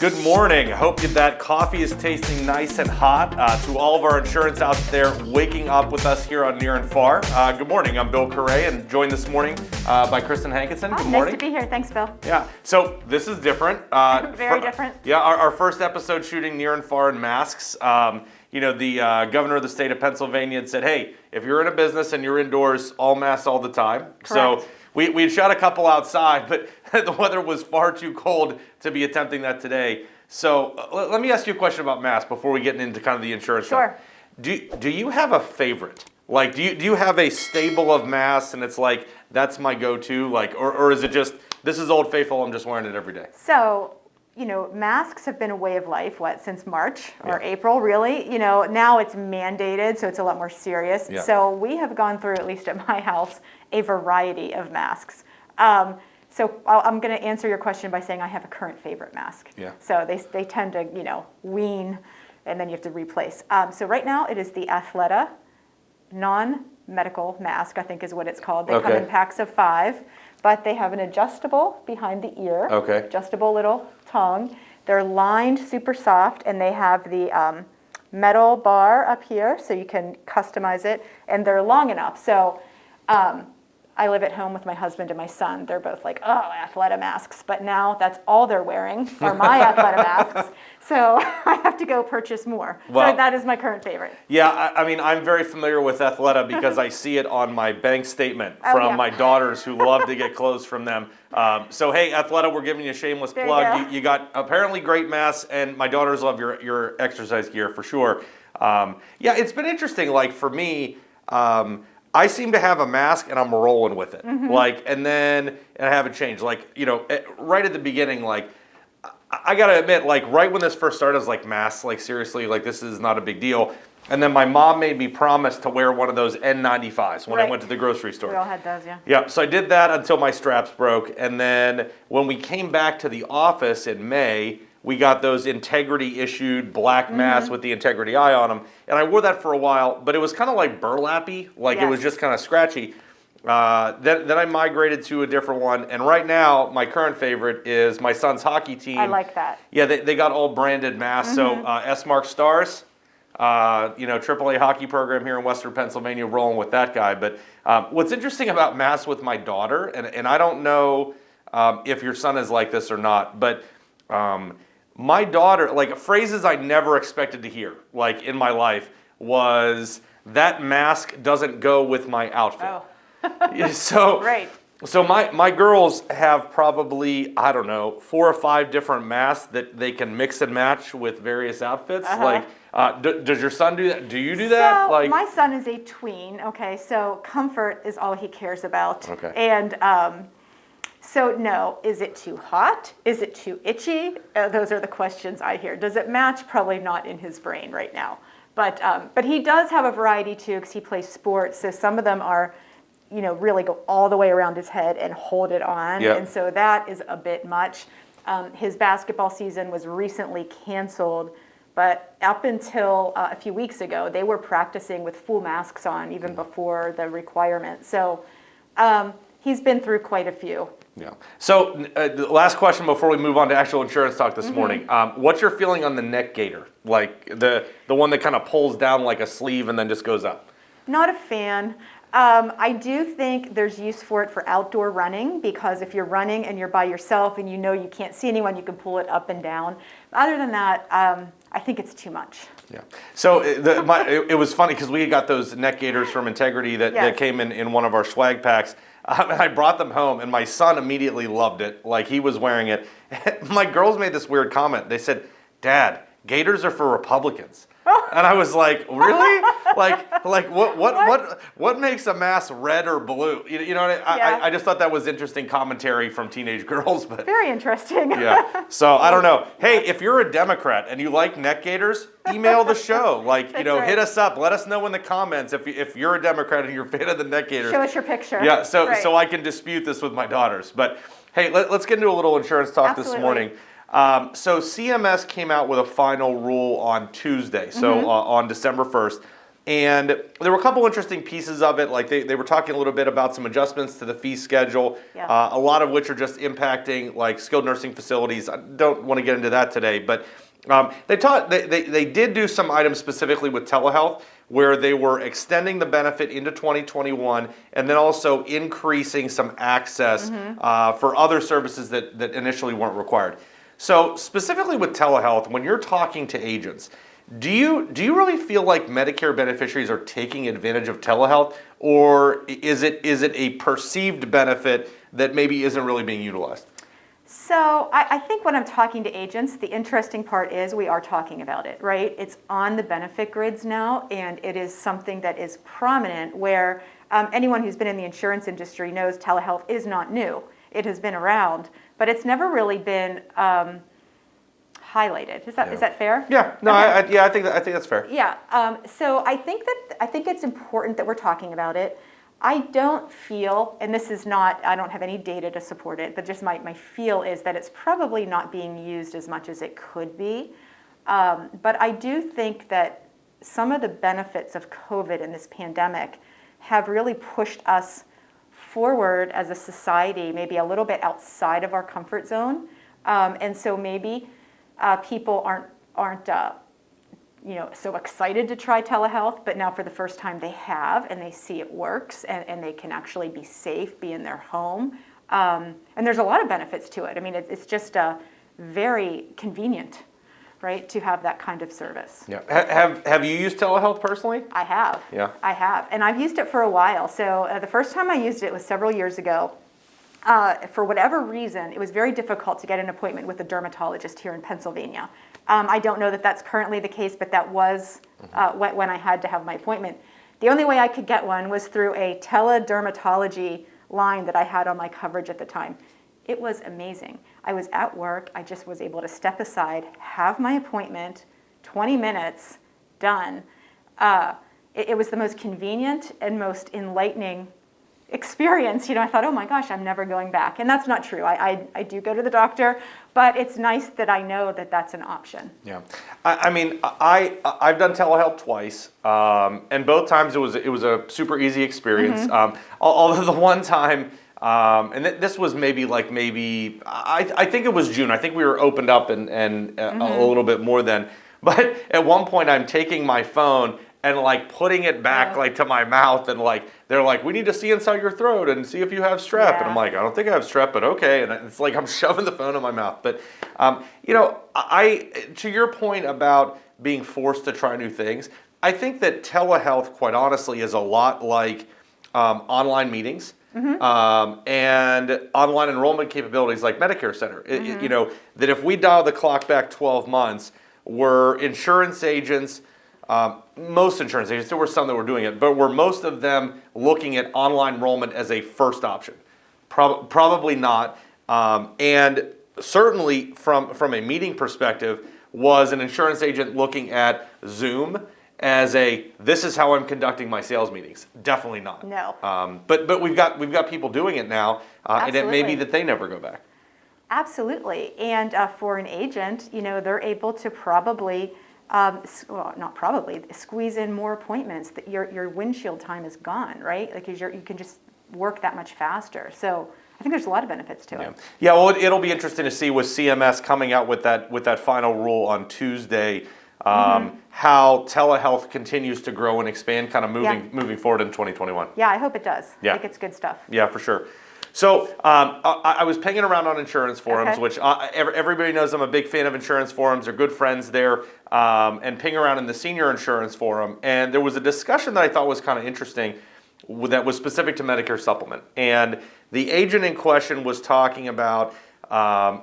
Good morning. Hope that coffee is tasting nice and hot. To all of our insurance out there waking up with us here on Near and Far. Good morning. I'm Bill Correa and joined this morning by Kristen Hankinson. Good morning. Nice to be here. Thanks, Bill. Yeah. So this is different. Very different. Yeah. Our first episode shooting Near and Far in masks. The governor of the state of Pennsylvania had said, hey, if you're in a business and you're indoors, all masks all the time. Correct. So we had shot a couple outside, but the weather was far too cold to be attempting that today. So let me ask you a question about masks before we get into kind of the insurance Sure. stuff. Do you have a favorite? Like, do you have a stable of masks and it's like, that's my go-to? Like, or is it just, this is Old Faithful, I'm just wearing it every day? So, masks have been a way of life, since March or April, really. Now it's mandated, so it's a lot more serious. Yeah. So we have gone through, at least at my house, a variety of masks. So I'm going to answer your question by saying I have a current favorite mask. Yeah. So they tend to, wean, and then you have to replace. So right now it is the Athleta non-medical mask, I think is what it's called. They come in packs of 5, but they have an adjustable behind the ear, adjustable little tongue. They're lined super soft, and they have the metal bar up here, so you can customize it, and they're long enough. So I live at home with my husband and my son. They're both like, oh, Athleta masks. But now that's all they're wearing are my Athleta masks. So I have to go purchase more. Well, so that is my current favorite. Yeah, I mean, I'm very familiar with Athleta because I see it on my bank statement from my daughters who love to get clothes from them. So, hey, Athleta, we're giving you a shameless plug. You got apparently great masks, and my daughters love your exercise gear for sure. It's been interesting. Like, for me, I seem to have a mask and I'm rolling with it. And then I haven't changed. Right at the beginning, I gotta admit, right when this first started, I was like, masks, seriously, this is not a big deal. And then my mom made me promise to wear one of those N95s when I went to the grocery store. We all had those, yeah. Yeah, so I did that until my straps broke. And then when we came back to the office in May, we got those Integrity issued black masks with the Integrity eye on them. And I wore that for a while, but it was kind of like burlappy, it was just kind of scratchy. Then I migrated to a different one. And right now, my current favorite is my son's hockey team. I like that. Yeah, they got all branded masks. So S-Mark Stars, AAA hockey program here in Western Pennsylvania, rolling with that guy. But what's interesting about masks with my daughter, and I don't know if your son is like this or not, but my daughter, phrases I never expected to hear, in my life, was, that mask doesn't go with my outfit. Oh. So, right. So my girls have probably, 4 or 5 different masks that they can mix and match with various outfits. Does your son do that? Do you do that? So my son is a tween, so comfort is all he cares about. And so no, is it too hot? Is it too itchy? Those are the questions I hear. Does it match? Probably not in his brain right now. But he does have a variety too, because he plays sports. So some of them are, really go all the way around his head and hold it on. Yep. And so that is a bit much. His basketball season was recently canceled, but up until a few weeks ago, they were practicing with full masks on even before the requirement. So he's been through quite a few. Yeah. So the last question before we move on to actual insurance talk this morning. What's your feeling on the neck gaiter? The one that kind of pulls down like a sleeve and then just goes up? Not a fan. I do think there's use for it for outdoor running, because if you're running and you're by yourself and you can't see anyone, you can pull it up and down. Other than that, I think it's too much. Yeah. So it was funny because we got those neck gaiters from Integrity that came in one of our swag packs. And I brought them home, and my son immediately loved it. He was wearing it. My girls made this weird comment. They said, "Dad, gaiters are for Republicans." And I was like, really? What makes a mask red or blue? You know what I just thought that was interesting commentary from teenage girls. But very interesting. Yeah. So I don't know. Hey, if you're a Democrat and you like neck gaiters, email the show. Hit us up. Let us know in the comments if you're a Democrat and you're a fan of the neck gaiters. Show us your picture. Yeah. So I can dispute this with my daughters. But hey, let's get into a little insurance talk this morning. So CMS came out with a final rule on Tuesday, on December 1st. And there were a couple interesting pieces of it, like they were talking a little bit about some adjustments to the fee schedule, a lot of which are just impacting like skilled nursing facilities. I don't want to get into that today, but they did do some items specifically with telehealth where they were extending the benefit into 2021 and then also increasing some access for other services that initially weren't required. So specifically with telehealth, when you're talking to agents, do you really feel like Medicare beneficiaries are taking advantage of telehealth, or is it a perceived benefit that maybe isn't really being utilized? So I think when I'm talking to agents, the interesting part is we are talking about it, right? It's on the benefit grids now, and it is something that is prominent where anyone who's been in the insurance industry knows telehealth is not new. It has been around, but it's never really been highlighted. Is that fair? Yeah. No. Okay. I think that's fair. Yeah. So I think it's important that we're talking about it. I don't feel, and this is not, I don't have any data to support it, but just my feel is that it's probably not being used as much as it could be. But I do think that some of the benefits of COVID and this pandemic have really pushed us forward as a society, maybe a little bit outside of our comfort zone. And so maybe people aren't so excited to try telehealth, but now for the first time they have, and they see it works, and they can actually be safe, be in their home. And there's a lot of benefits to it. I mean, it's just very convenient, right, to have that kind of service. Yeah. Have you used telehealth personally? I have. Yeah. I have. And I've used it for a while. So the first time I used it was several years ago. For whatever reason, it was very difficult to get an appointment with a dermatologist here in Pennsylvania. I don't know that that's currently the case, but that was when I had to have my appointment. The only way I could get one was through a teledermatology line that I had on my coverage at the time. It was amazing. I was at work. I just was able to step aside, have my appointment, 20 minutes, done. It was the most convenient and most enlightening experience. I thought, oh my gosh, I'm never going back. And that's not true. I do go to the doctor, but it's nice that I know that that's an option. Yeah. I mean, I've done telehealth twice, and both times it was a super easy experience. Although the one time, and this was maybe I think it was June. I think we were opened up and a little bit more then. But at one point I'm taking my phone and putting it back to my mouth, and they're like, we need to see inside your throat and see if you have strep. And I'm like, I don't think I have strep, but okay. And it's like I'm shoving the phone in my mouth. But to your point about being forced to try new things, I think that telehealth, quite honestly, is a lot like online meetings. And online enrollment capabilities like Medicare Center. That if we dial the clock back 12 months, were insurance agents, most insurance agents, there were some that were doing it, but were most of them looking at online enrollment as a first option? Probably not. And certainly from a meeting perspective, was an insurance agent looking at Zoom as this is how I'm conducting my sales meetings? Definitely not. No. But we've got people doing it now, and it may be that they never go back. Absolutely. And for an agent, they're able to probably, not probably, squeeze in more appointments. That your windshield time is gone, right? Because you can just work that much faster. So I think there's a lot of benefits to it. Yeah. Well, it'll be interesting to see with CMS coming out with that final rule on Tuesday. How telehealth continues to grow and expand, kind of moving forward in 2021. Yeah, I hope it does. Yeah. I think it's good stuff. Yeah, for sure. So I was pinging around on insurance forums, which everybody knows I'm a big fan of insurance forums. They're good friends there, and ping around in the senior insurance forum. And there was a discussion that I thought was kind of interesting that was specific to Medicare Supplement. And the agent in question was talking about,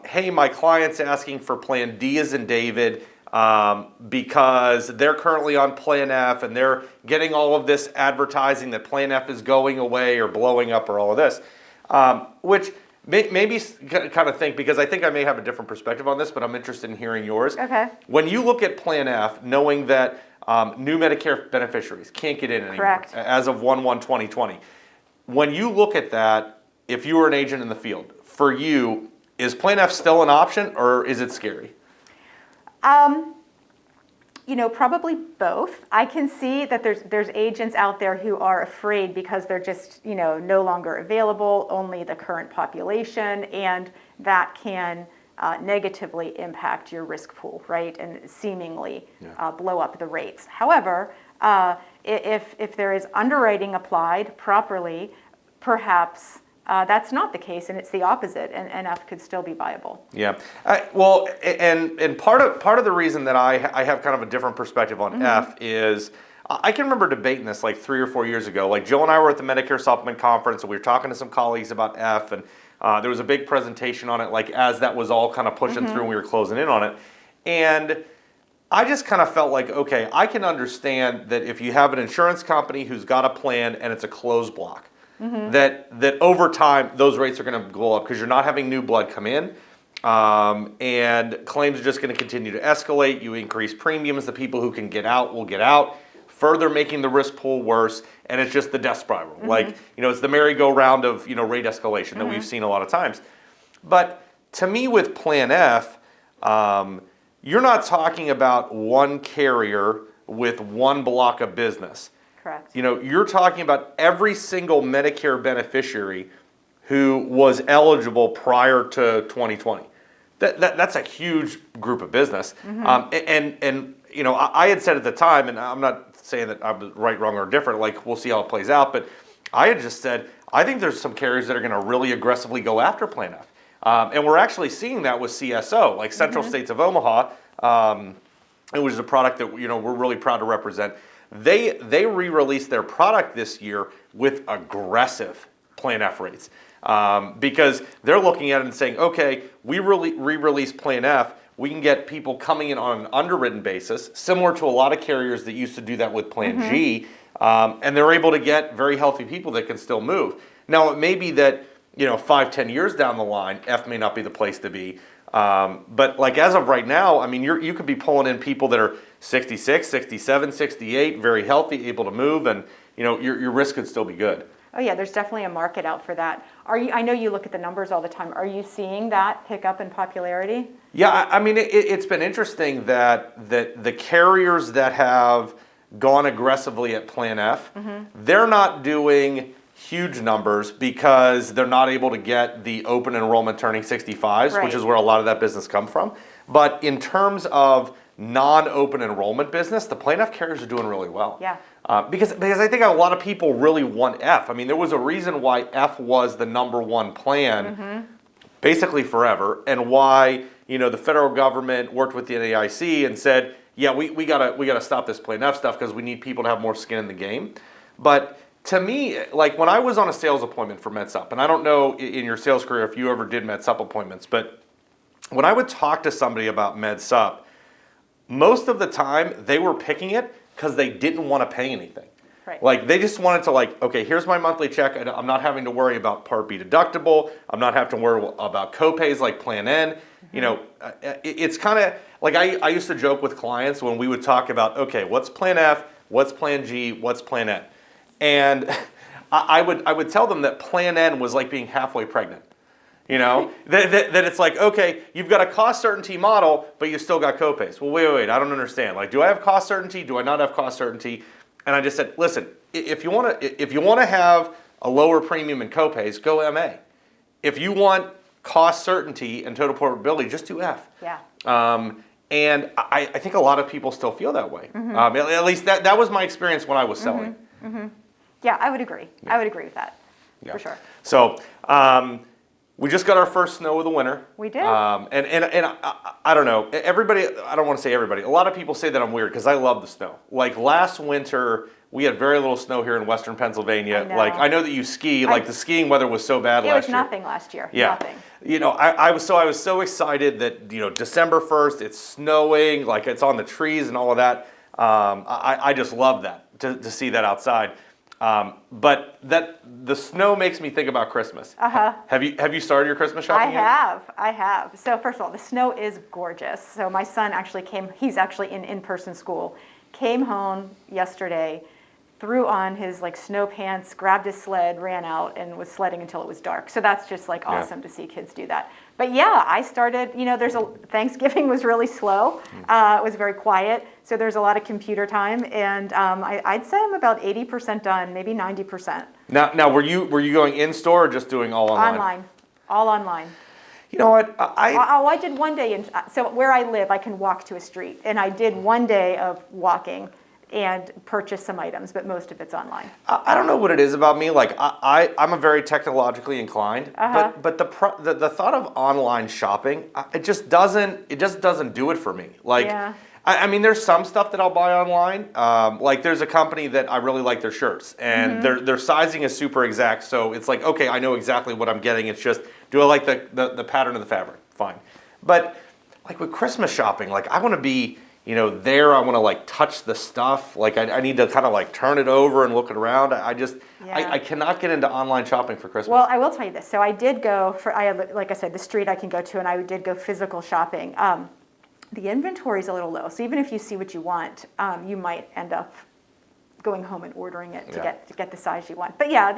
hey, my client's asking for Plan D as in David, because they're currently on Plan F and they're getting all of this advertising that Plan F is going away or blowing up or all of this. Which maybe kind of think, because I think I may have a different perspective on this, but I'm interested in hearing yours. Okay. When you look at Plan F, knowing that new Medicare beneficiaries can't get in anymore, correct, as of 1/1/2020, when you look at that, if you were an agent in the field, for you, is Plan F still an option or is it scary? Probably both. I can see that there's agents out there who are afraid because they're just, no longer available, only the current population, and that can negatively impact your risk pool, right? And seemingly blow up the rates. However, if there is underwriting applied properly, perhaps that's not the case, and it's the opposite, and NF could still be viable. Yeah, well, and part of the reason that I have kind of a different perspective on F is I can remember debating this like 3 or 4 years ago. Like Joe and I were at the Medicare Supplement conference, and we were talking to some colleagues about F, and there was a big presentation on it, like as that was all kind of pushing through and we were closing in on it, and I just kind of felt like, okay, I can understand that if you have an insurance company who's got a plan and it's a closed block, that over time those rates are going to go up because you're not having new blood come in, and claims are just going to continue to escalate. You increase premiums, the people who can get out will get out, further making the risk pool worse, and it's just the death spiral. Like, it's the merry-go-round of, rate escalation that we've seen a lot of times. But to me with Plan F, you're not talking about one carrier with one block of business. Correct. You're talking about every single Medicare beneficiary who was eligible prior to 2020. That's a huge group of business. And I had said at the time, and I'm not saying that I was right, wrong, or different, like we'll see how it plays out, but I had just said, I think there's some carriers that are going to really aggressively go after Plan F. And we're actually seeing that with CSO, like Central States of Omaha, which is a product that we're really proud to represent. They re-released their product this year with aggressive Plan F rates because they're looking at it and saying, okay, we re-release Plan F, we can get people coming in on an underwritten basis, similar to a lot of carriers that used to do that with Plan G, and they're able to get very healthy people that can still move. Now, it may be that 5-10 years down the line, F may not be the place to be. But like as of right now, I mean, you could be pulling in people that are 66, 67, 68, very healthy, able to move, and your risk could still be good. Oh yeah, there's definitely a market out for that. I know you look at the numbers all the time. Are you seeing that pick up in popularity? Yeah, I mean, it's been interesting that the carriers that have gone aggressively at Plan F, they're not doing huge numbers because they're not able to get the open enrollment turning 65s, which is where a lot of that business comes from. But in terms of non-open enrollment business, the Plan F carriers are doing really well. Yeah. Because I think a lot of people really want F. I mean, there was a reason why F was the #1 plan basically forever, and why the federal government worked with the NAIC and said, yeah, we gotta stop this Plan F stuff because we need people to have more skin in the game. But to me, like when I was on a sales appointment for MedSup, and I don't know in your sales career if you ever did MedSup appointments, but when I would talk to somebody about MedSup, most of the time they were picking it because they didn't want to pay anything. Right. Like they just wanted to okay, here's my monthly check. I'm not having to worry about Part B deductible. I'm not having to worry about copays like Plan N. It's kind of like I used to joke with clients when we would talk about, okay, what's Plan F, what's Plan G, what's Plan N? And I would tell them that Plan N was like being halfway pregnant. That it's like, okay, you've got a cost certainty model, but you still got copays. Well, wait, I don't understand. Like, do I have cost certainty? Do I not have cost certainty? And I just said, listen, if you want to have a lower premium and copays, go MA. If you want cost certainty and total portability, just do F. Yeah. And I think a lot of people still feel that way. At least that was my experience when I was selling. Yeah, I would agree. Yeah. I would agree with that, for sure. So we just got our first snow of the winter. We did. And I don't know. Everybody, I don't want to say everybody. A lot of people say that I'm weird because I love the snow. Like last winter, we had very little snow here in Western Pennsylvania. I know that you ski. Like the skiing weather was so bad last year. It was nothing last year. Yeah. Nothing. I was so excited that December 1st, it's snowing, like it's on the trees and all of that. I just love that to see that outside. But the snow makes me think about Christmas. Have you started your Christmas shopping yet? I have. So first of all, the snow is gorgeous. So my son actually he's actually in in-person school, came home yesterday, threw on his like snow pants, grabbed his sled, ran out, and was sledding until it was dark. So that's just like awesome to see kids do that. But yeah, I started, Thanksgiving was really slow. It was very quiet. So there's a lot of computer time. And I'd say I'm about 80% done, maybe 90%. Now, were you going in store or just doing all online? Online, all online. You know what? I did one day. So where I live, I can walk to a street. And I did one day of walking and purchase some items, but most of it's online. I don't know what it is about me. Like I'm a very technologically inclined, but the thought of online shopping, it just doesn't do it for me. Like, I mean, there's some stuff that I'll buy online. Like there's a company that I really like their shirts, and their sizing is super exact. So it's like, okay, I know exactly what I'm getting. It's just, do I like the pattern of the fabric? Fine. But like with Christmas shopping, like I want to be, there, I want to like touch the stuff. Like I need to kind of like turn it over and look it around. I cannot get into online shopping for Christmas. Well, I will tell you this. So I did go I have, like I said, the street I can go to, and I did go physical shopping. The inventory is a little low. So even if you see what you want, you might end up going home and ordering it to get the size you want. But yeah,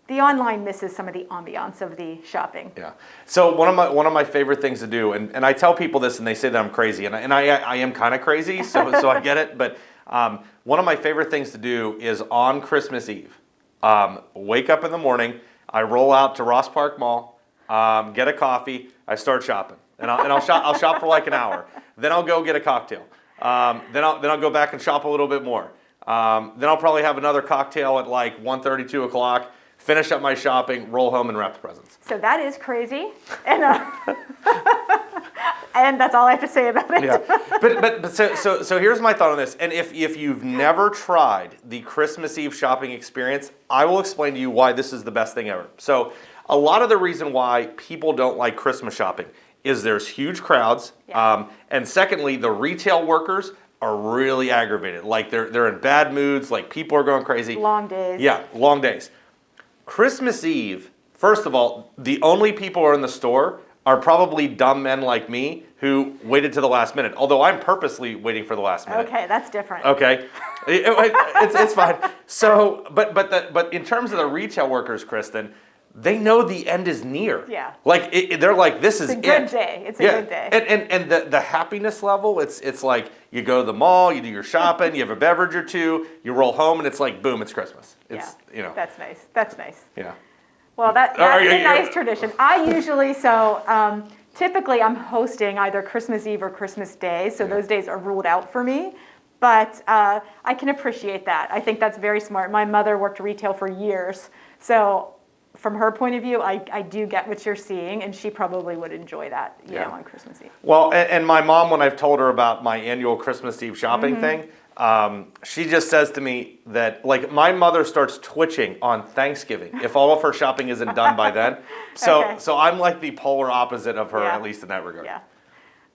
the online misses some of the ambiance of the shopping. Yeah. So one of my favorite things to do, and I tell people this, and they say that I'm crazy, and I am kind of crazy, so I get it. But one of my favorite things to do is on Christmas Eve, wake up in the morning, I roll out to Ross Park Mall, get a coffee, I start shopping, and I'll shop for like an hour. Then I'll go get a cocktail. Then I'll go back and shop a little bit more. Then I'll probably have another cocktail at like 1:30, 2 o'clock. Finish up my shopping, roll home, and wrap the presents. So that is crazy, and and that's all I have to say about it. Yeah, but so here's my thought on this. And if you've never tried the Christmas Eve shopping experience, I will explain to you why this is the best thing ever. So a lot of the reason why people don't like Christmas shopping is there's huge crowds, and secondly, the retail workers are really aggravated. Like they're in bad moods. Like people are going crazy. Long days. Yeah, long days. Christmas Eve, first of all, the only people who are in the store are probably dumb men like me who waited to the last minute, although I'm purposely waiting for the last minute. Okay, that's different. Okay, it's fine. So, but in terms of the retail workers, Kristen, they know the end is near. Yeah. Like they're like, this is it. It's a good day. It's a good day. And the happiness level, it's like you go to the mall, you do your shopping, you have a beverage or two, you roll home, and it's like, boom, it's Christmas. It's That's nice. That's nice. Yeah. Well, that's a nice tradition. I usually typically I'm hosting either Christmas Eve or Christmas Day, so those days are ruled out for me. But I can appreciate that. I think that's very smart. My mother worked retail for years, so from her point of view, I do get what you're seeing, and she probably would enjoy that, on Christmas Eve. Well, and my mom, when I've told her about my annual Christmas Eve shopping thing, she just says to me that, like, my mother starts twitching on Thanksgiving if all of her shopping isn't done by then. So I'm like the polar opposite of her, at least in that regard. Yeah.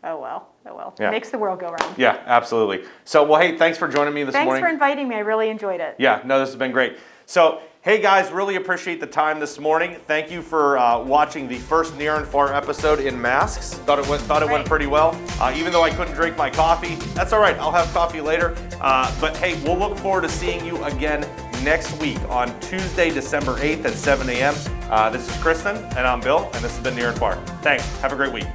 Oh well. Yeah. Makes the world go round. Yeah, absolutely. So, well, hey, thanks for joining me this morning. Thanks for inviting me. I really enjoyed it. Yeah, no, this has been great. So, hey guys, really appreciate the time this morning. Thank you for watching the first Near and Far episode in masks. Thought it went pretty well. Even though I couldn't drink my coffee, that's all right. I'll have coffee later. But hey, we'll look forward to seeing you again next week on Tuesday, December 8th at 7 a.m. This is Kristen, and I'm Bill, and this has been Near and Far. Thanks. Have a great week.